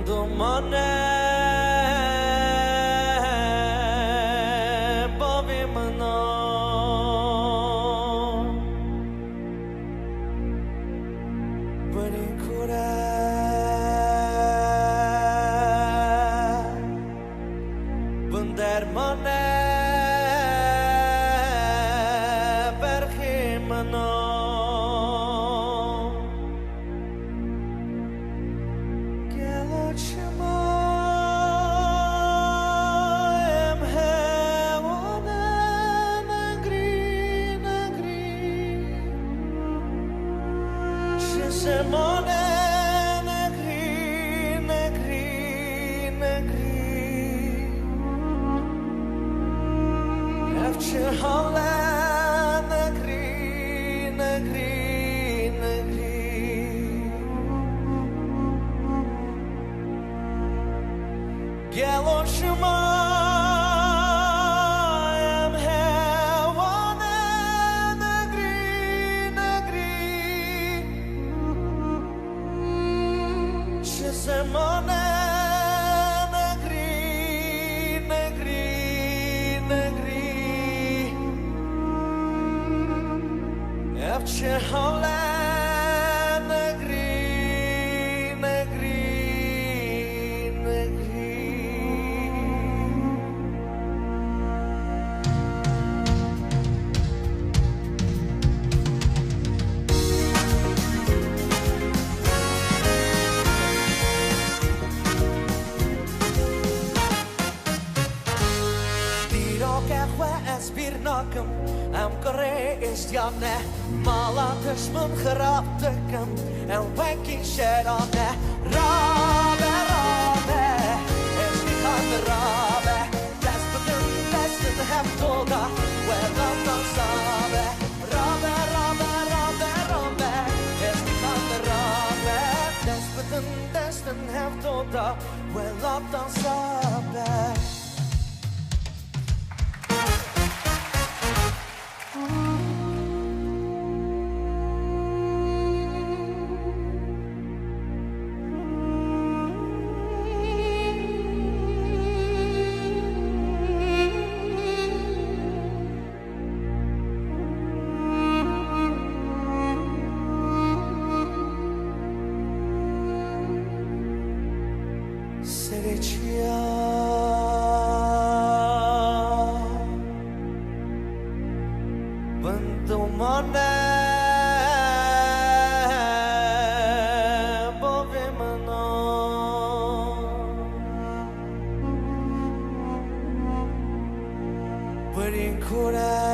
Dumane bavimno Barinkura Bundermane berkhimno Semone negri, negri, negri Evçe hale negri, negri, negri Geloşuma Semone negri, negri, negri Evçe hale negri, negri, negri Birnakım em kare istyane mala düşman kharaptıkım em wenki şerane rabe rabe estikan rabe destin hep toga welcome sabe rabe rabe rabe rabe estikan rabe destin hep toga welcome sabe Serecia Bandumane bovimno Barinkura